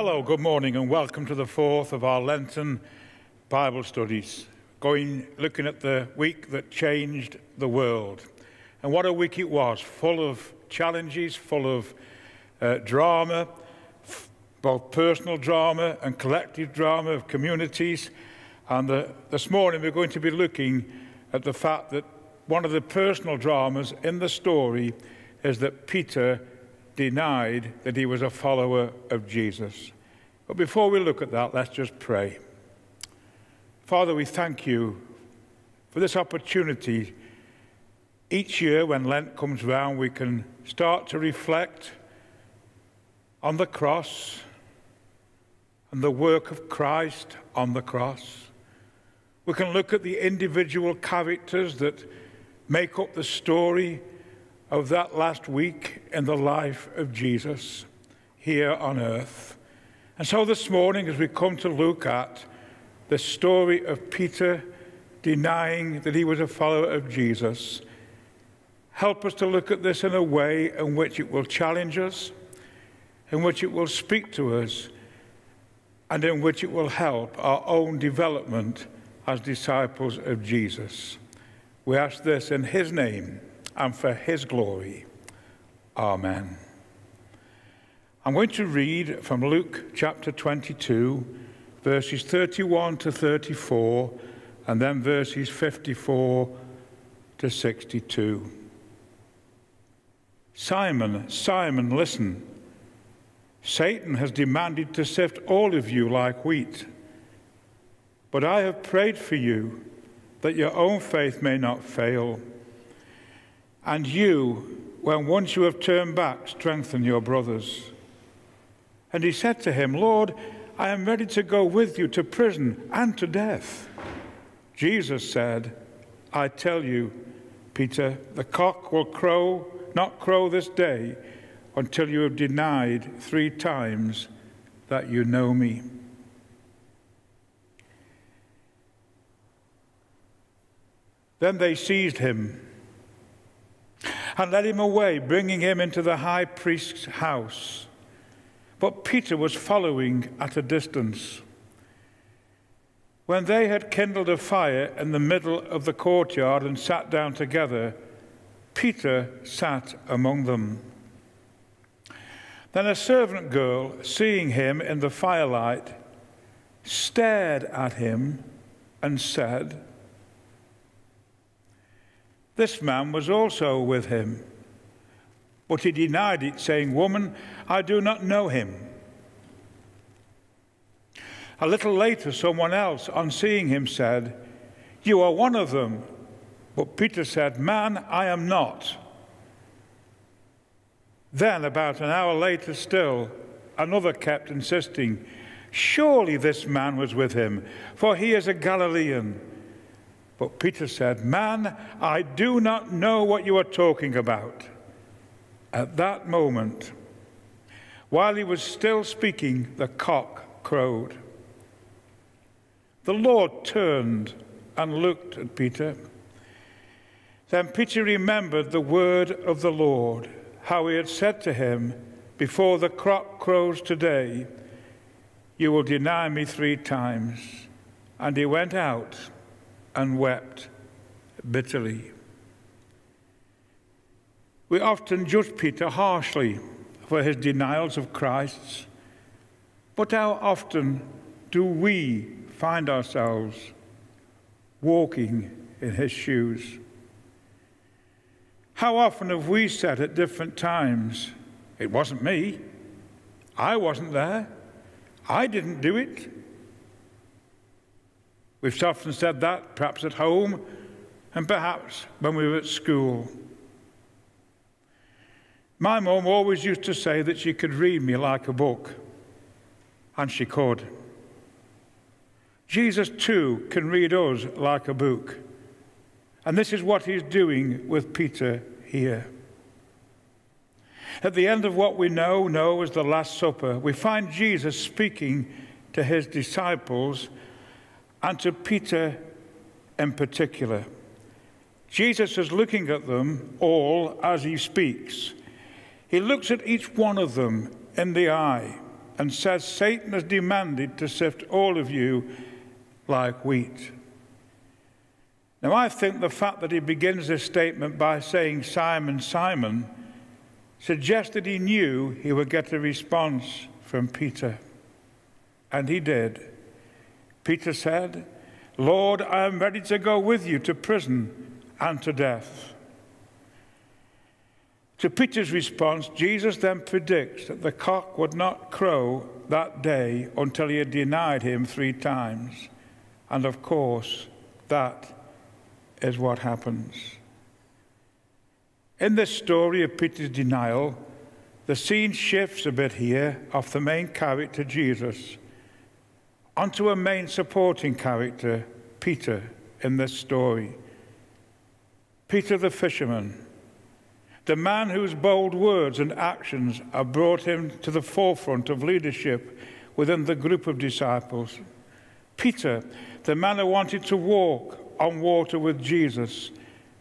Hello, good morning, and welcome to the fourth of our Lenten Bible studies, looking at the week that changed the world. And what a week it was, full of challenges, full of drama, both personal drama and collective drama of communities. And this morning we're going to be looking at the fact that one of the personal dramas in the story is that Peter denied that he was a follower of Jesus. But before we look at that, let's just pray. Father, we thank you for this opportunity. Each year when Lent comes round, we can start to reflect on the cross and the work of Christ on the cross. We can look at the individual characters that make up the story of that last week in the life of Jesus here on earth. And so this morning, as we come to look at the story of Peter denying that he was a follower of Jesus, help us to look at this in a way in which it will challenge us, in which it will speak to us, and in which it will help our own development as disciples of Jesus. We ask this in his name and for his glory. Amen. I'm going to read from Luke chapter 22, verses 31 to 34, and then verses 54 to 62. Simon, Simon, listen. Satan has demanded to sift all of you like wheat. But I have prayed for you that your own faith may not fail. And you, when once you have turned back, strengthen your brothers. And he said to him, Lord, I am ready to go with you to prison and to death. Jesus said, I tell you, Peter, the cock will not crow this day until you have denied 3 times that you know me. Then they seized him and led him away, bringing him into the high priest's house. But Peter was following at a distance. When they had kindled a fire in the middle of the courtyard and sat down together, Peter sat among them. Then a servant girl, seeing him in the firelight, stared at him and said, This man was also with him. But he denied it, saying, Woman, I do not know him. A little later, someone else, on seeing him, said, You are one of them. But Peter said, Man, I am not. Then, about an hour later still, another kept insisting, Surely this man was with him, for he is a Galilean. But Peter said, Man, I do not know what you are talking about. At that moment, while he was still speaking, the cock crowed. The Lord turned and looked at Peter. Then Peter remembered the word of the Lord, how he had said to him, Before the cock crows today, you will deny me 3 times. And he went out and wept bitterly. We often judge Peter harshly for his denials of Christ, but how often do we find ourselves walking in his shoes? How often have we said at different times, It wasn't me, I wasn't there, I didn't do it. We've often said that, perhaps at home, and perhaps when we were at school. My mum always used to say that she could read me like a book, and she could. Jesus, too, can read us like a book, and this is what he's doing with Peter here. At the end of what we know as the Last Supper, we find Jesus speaking to his disciples and to Peter in particular. Jesus is looking at them all as he speaks. He looks at each one of them in the eye and says Satan has demanded to sift all of you like wheat. Now, I think the fact that he begins this statement by saying, Simon, Simon, suggests that he knew he would get a response from Peter. And he did. Peter said, Lord, I am ready to go with you to prison and to death. To Peter's response, Jesus then predicts that the cock would not crow that day until he had denied him 3 times. And of course, that is what happens. In this story of Peter's denial, the scene shifts a bit here off the main character, Jesus, onto a main supporting character, Peter, in this story. Peter the fisherman, the man whose bold words and actions have brought him to the forefront of leadership within the group of disciples. Peter, the man who wanted to walk on water with Jesus,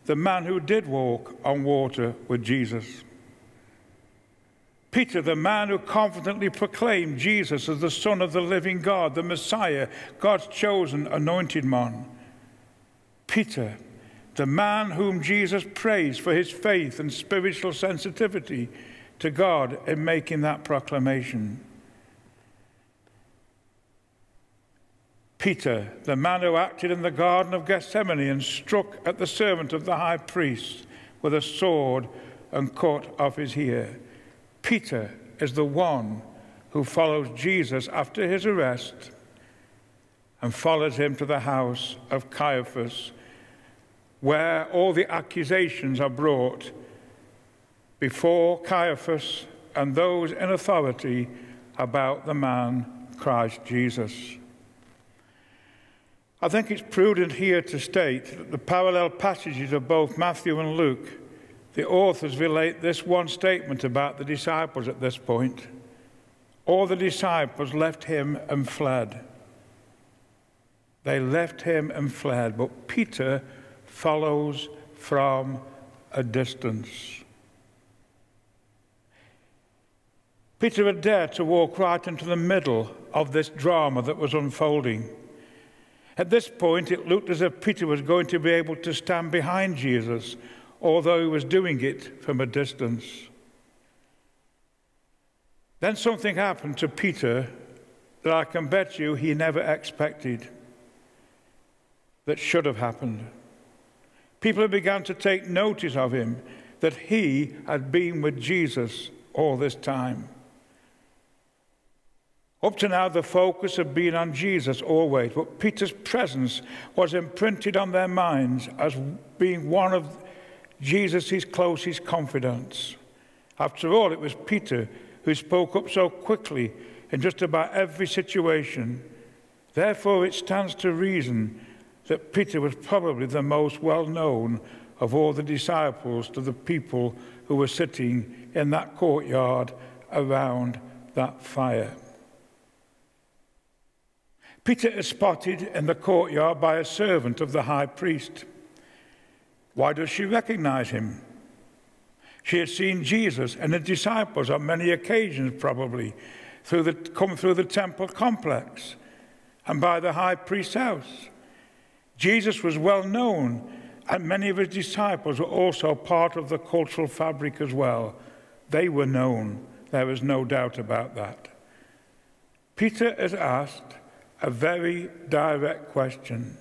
the man who did walk on water with Jesus. Peter, the man who confidently proclaimed Jesus as the Son of the living God, the Messiah, God's chosen anointed one. Peter, the man whom Jesus praised for his faith and spiritual sensitivity to God in making that proclamation. Peter, the man who acted in the Garden of Gethsemane and struck at the servant of the high priest with a sword and cut off his ear. Peter is the one who follows Jesus after his arrest and follows him to the house of Caiaphas, where all the accusations are brought before Caiaphas and those in authority about the man Christ Jesus. I think it's prudent here to state that the parallel passages of both Matthew and Luke, the authors relate this one statement about the disciples at this point. All the disciples left him and fled. They left him and fled, but Peter follows from a distance. Peter had dared to walk right into the middle of this drama that was unfolding. At this point, it looked as if Peter was going to be able to stand behind Jesus, although he was doing it from a distance. Then something happened to Peter that I can bet you he never expected, that should have happened. People began to take notice of him, that he had been with Jesus all this time. Up to now, the focus had been on Jesus always, but Peter's presence was imprinted on their minds as being one of Jesus' closest confidants. After all, it was Peter who spoke up so quickly in just about every situation. Therefore, it stands to reason that Peter was probably the most well-known of all the disciples to the people who were sitting in that courtyard around that fire. Peter is spotted in the courtyard by a servant of the high priest. Why does she recognize him? She had seen Jesus and the disciples on many occasions, probably, come through the temple complex and by the high priest's house. Jesus was well known, and many of his disciples were also part of the cultural fabric as well. They were known. There is no doubt about that. Peter is asked a very direct question.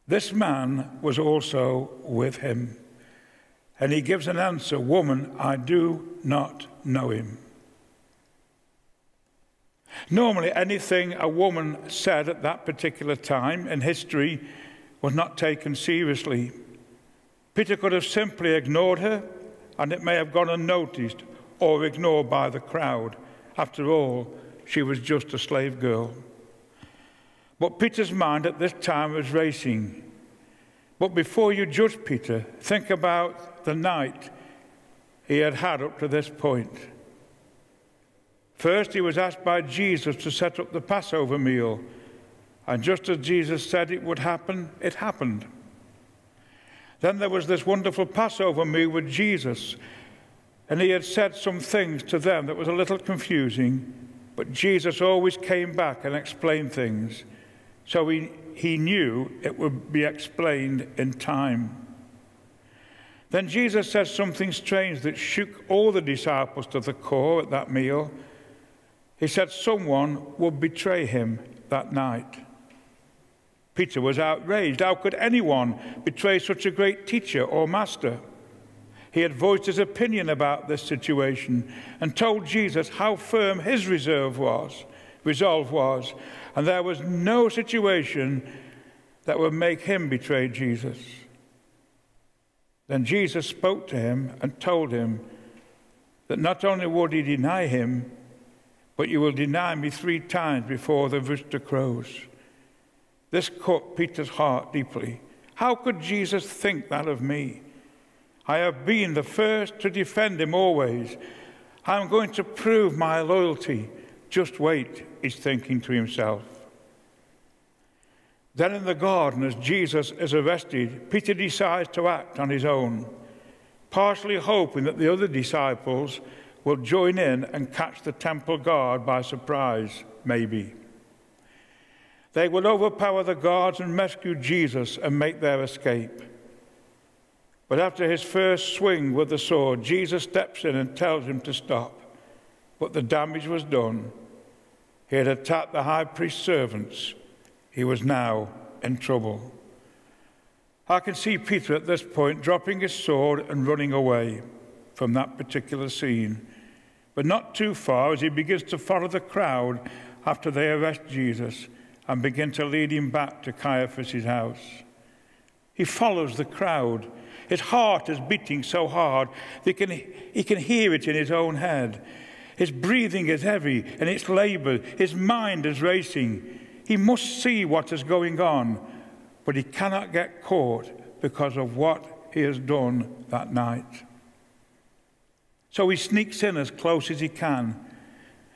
This man was also with him. And he gives an answer, "Woman, I do not know him." Normally, anything a woman said at that particular time in history was not taken seriously. Peter could have simply ignored her, and it may have gone unnoticed or ignored by the crowd. After all, she was just a slave girl. But Peter's mind at this time was racing. But before you judge Peter, think about the night he had had up to this point. First, he was asked by Jesus to set up the Passover meal. And just as Jesus said it would happen, it happened. Then there was this wonderful Passover meal with Jesus, And he had said some things to them that was a little confusing, but Jesus always came back and explained things. So he knew it would be explained in time. Then Jesus said something strange that shook all the disciples to the core at that meal. He said someone would betray him that night. Peter was outraged. How could anyone betray such a great teacher or master? He had voiced his opinion about this situation and told Jesus how firm his resolve was, and there was no situation that would make him betray Jesus. Then Jesus spoke to him and told him that not only would he deny him, but you will deny me 3 times before the rooster crows. This cut Peter's heart deeply. How could Jesus think that of me? I have been the first to defend him always. I'm going to prove my loyalty. Just wait, he's thinking to himself. Then in the garden, as Jesus is arrested, Peter decides to act on his own, partially hoping that the other disciples will join in and catch the temple guard by surprise, maybe. They will overpower the guards and rescue Jesus and make their escape. But after his first swing with the sword, Jesus steps in and tells him to stop. But the damage was done. He had attacked the high priest's servants. He was now in trouble. I can see Peter at this point dropping his sword and running away from that particular scene, but not too far as he begins to follow the crowd after they arrest Jesus and begin to lead him back to Caiaphas' house. He follows the crowd. His heart is beating so hard that he can hear it in his own head. His breathing is heavy and it's labored. His mind is racing. He must see what is going on, but he cannot get caught because of what he has done that night. So he sneaks in as close as he can.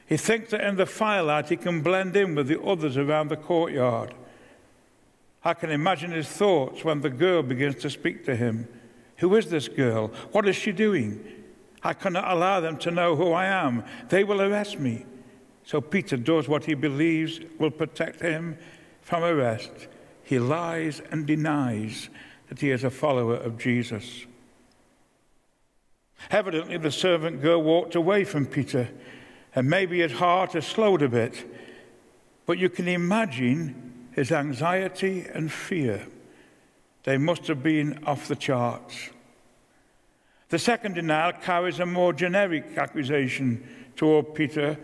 He thinks that in the firelight he can blend in with the others around the courtyard. I can imagine his thoughts when the girl begins to speak to him. Who is this girl? What is she doing? I cannot allow them to know who I am. They will arrest me. So Peter does what he believes will protect him from arrest. He lies and denies that he is a follower of Jesus. Evidently, the servant girl walked away from Peter, and maybe his heart has slowed a bit. But you can imagine his anxiety and fear. They must have been off the charts. The second denial carries a more generic accusation toward Peter,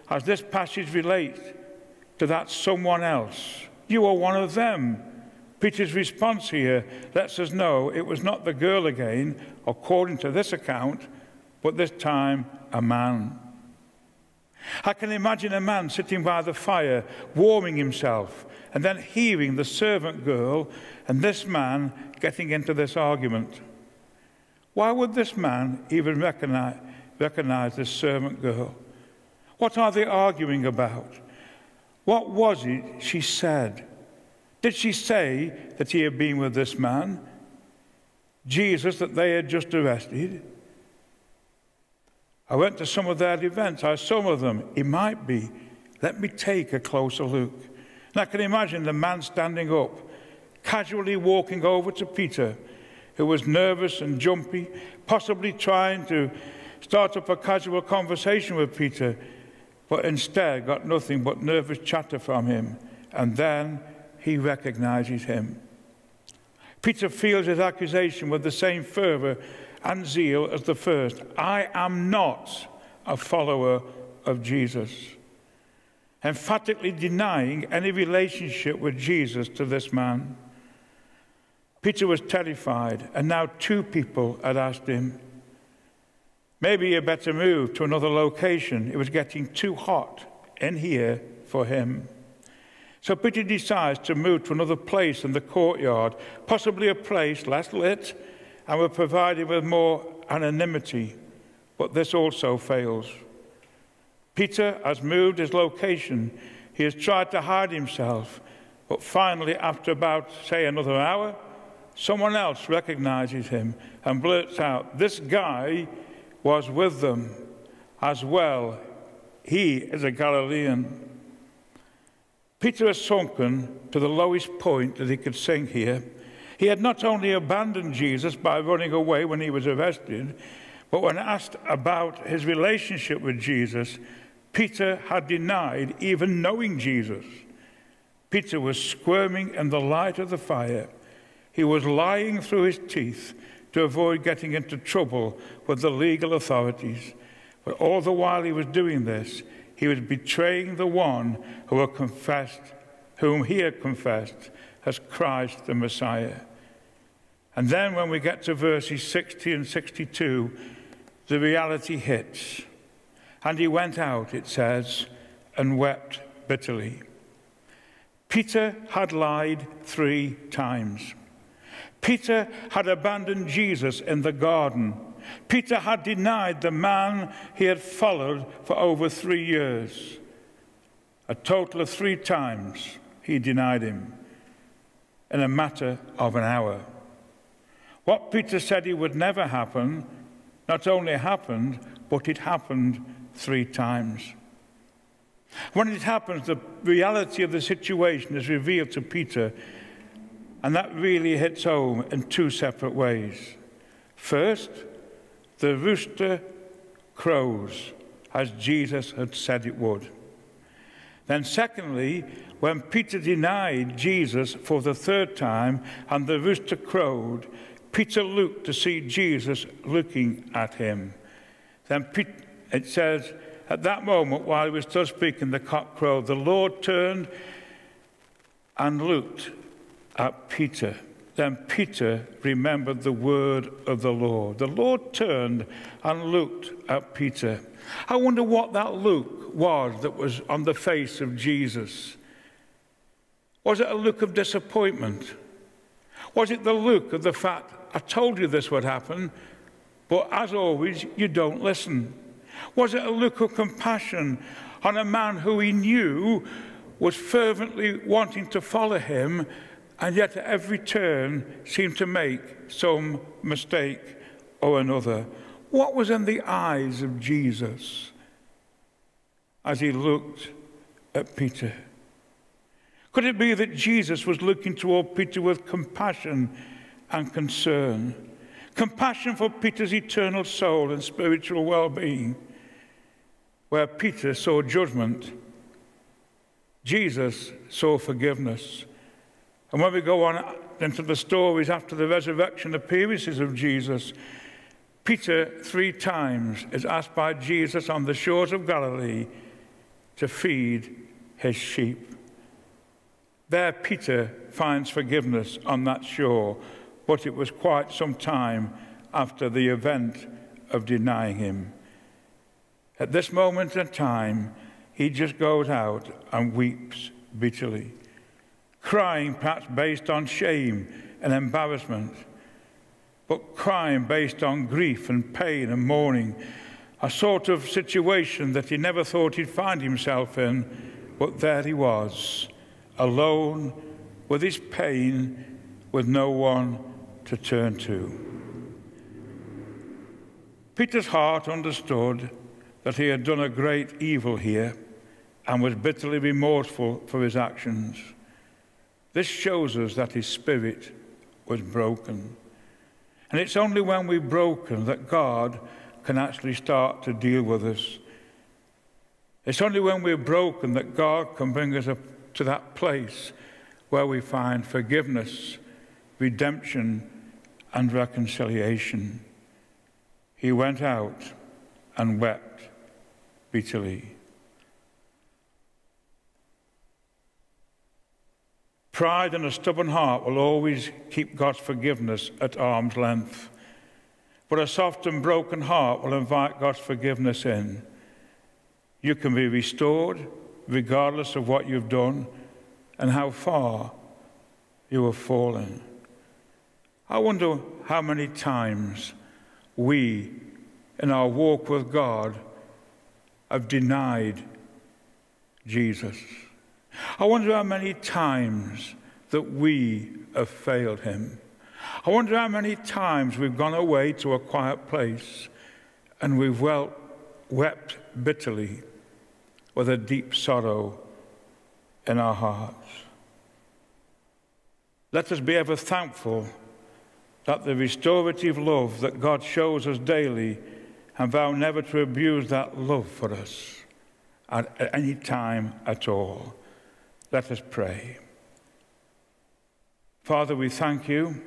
as this passage relates to that someone else. You are one of them. Peter's response here lets us know it was not the girl again, according to this account, but this time a man. I can imagine a man sitting by the fire, warming himself, and then hearing the servant girl and this man getting into this argument. Why would this man even recognize this servant girl? What are they arguing about? What was it she said? Did she say that he had been with this man, Jesus, that they had just arrested? I went to some of their events. I saw some of them. It might be. Let me take a closer look. And I can imagine the man standing up, casually walking over to Peter, who was nervous and jumpy, possibly trying to start up a casual conversation with Peter, but instead got nothing but nervous chatter from him. And then he recognizes him. Peter feels his accusation with the same fervor and zeal as the first. I am not a follower of Jesus. Emphatically denying any relationship with Jesus to this man. Peter was terrified, and now 2 people had asked him, maybe you better move to another location. It was getting too hot in here for him. So Peter decides to move to another place in the courtyard, possibly a place less lit and will provide him with more anonymity. But this also fails. Peter has moved his location. He has tried to hide himself, but finally, after about, say, another hour, someone else recognizes him and blurts out, this guy was with them as well. He is a Galilean. Peter has sunken to the lowest point that he could sink here. He had not only abandoned Jesus by running away when he was arrested, but when asked about his relationship with Jesus, Peter had denied even knowing Jesus. Peter was squirming in the light of the fire. He was lying through his teeth to avoid getting into trouble with the legal authorities. But all the while he was doing this, he was betraying the one whom he had confessed as Christ the Messiah. And then when we get to verses 60 and 62, the reality hits. And he went out, it says, and wept bitterly. Peter had lied 3 times. Peter had abandoned Jesus in the garden. Peter had denied the man he had followed for over 3 years. A total of 3 times he denied him in a matter of an hour. What Peter said he would never happen, not only happened, but it happened 3 times. When it happens, the reality of the situation is revealed to Peter, and that really hits home in 2 separate ways. First, the rooster crows, as Jesus had said it would. Then secondly, when Peter denied Jesus for the 3rd time and the rooster crowed, Peter looked to see Jesus looking at him. Then it says, at that moment, while he was still speaking, the cock crowed. The Lord turned and looked at Peter. Then Peter remembered the word of the Lord. The Lord turned and looked at Peter. I wonder what that look was that was on the face of Jesus. Was it a look of disappointment? Was it the look of the fact, I told you this would happen, but as always, you don't listen? Was it a look of compassion on a man who he knew was fervently wanting to follow him, and yet at every turn seemed to make some mistake or another? What was in the eyes of Jesus as he looked at Peter? Could it be that Jesus was looking toward Peter with compassion and concern? Compassion for Peter's eternal soul and spiritual well-being. Where Peter saw judgment, Jesus saw forgiveness. And when we go on into the stories after the resurrection appearances of Jesus, Peter 3 times is asked by Jesus on the shores of Galilee to feed his sheep. There Peter finds forgiveness on that shore, but it was quite some time after the event of denying him. At this moment in time, he just goes out and weeps bitterly, crying perhaps based on shame and embarrassment, but crying based on grief and pain and mourning, a sort of situation that he never thought he'd find himself in, but there he was, alone with his pain, with no one to turn to. Peter's heart understood that he had done a great evil here and was bitterly remorseful for his actions. This shows us that his spirit was broken. And it's only when we're broken that God can actually start to deal with us. It's only when we're broken that God can bring us up to that place where we find forgiveness, redemption, and reconciliation. He went out and wept bitterly. Pride and a stubborn heart will always keep God's forgiveness at arm's length. But a soft and broken heart will invite God's forgiveness in. You can be restored regardless of what you've done and how far you have fallen. I wonder how many times we, in our walk with God, have denied Jesus. I wonder how many times that we have failed him. I wonder how many times we've gone away to a quiet place and we've wept bitterly with a deep sorrow in our hearts. Let us be ever thankful that the restorative love that God shows us daily, and vow never to abuse that love for us at any time at all. Let us pray. Father, we thank you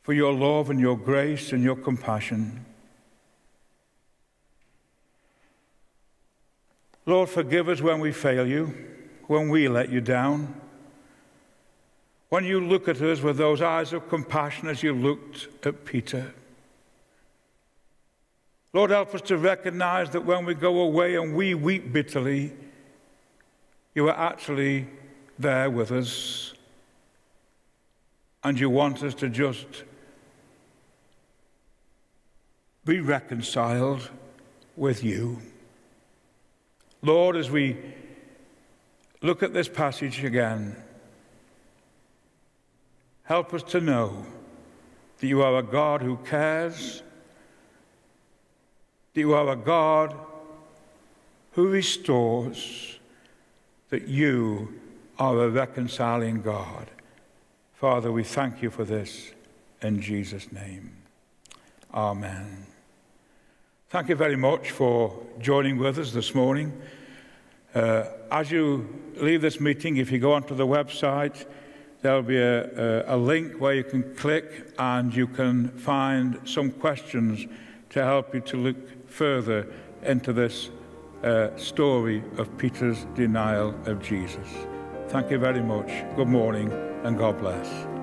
for your love and your grace and your compassion. Lord, forgive us when we fail you, when we let you down. When you look at us with those eyes of compassion as you looked at Peter. Lord, help us to recognize that when we go away and we weep bitterly, you are actually there with us. And you want us to just be reconciled with you. Lord, as we look at this passage again, help us to know that you are a God who cares, that you are a God who restores, that you are a reconciling God. Father, we thank you for this in Jesus' name. Amen. Thank you very much for joining with us this morning. As you leave this meeting, if you go onto the website, there'll be a link where you can click and you can find some questions to help you to look further into this story of Peter's denial of Jesus. Thank you very much. Good morning and God bless.